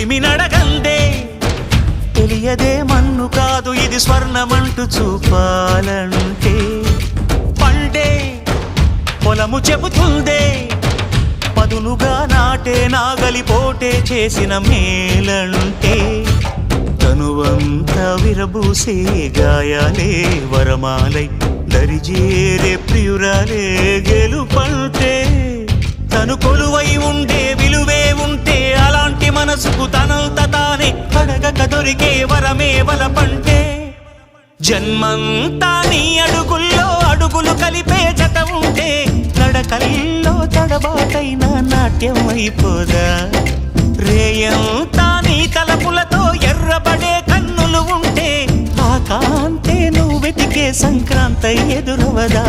చెలిమి నడగందే తెలియదే మన్ను కాదు ఇది స్వర్ణమంటూ చూపాలంటే పండే పొలము చెబుతుందే పదునుగా నాటే నాగలిపోటే చేసిన మేలంటే తనువంతా విరబూసే గాయాలే వరమాలై దరిజేరే ప్రియురాలే గెలుపంటే తను కొలువై ఉండే విలువే ఉంటే అలాంటి మనసుకు తనంత తానే అడగక దొరికే వరమే వలపంటే జన్మంతా నీ అడుగుల్లో అడుగులు కలిపే జత ఉంటే నడకల్లో తడబాటైన నాట్యం అయిపోదా రేయంతా నీ తలపులతో ఎర్రబడే కన్నులు ఉంటే ఆ కాంతే నువ్వు వెతికే సంక్రాంతి ఎదురవదా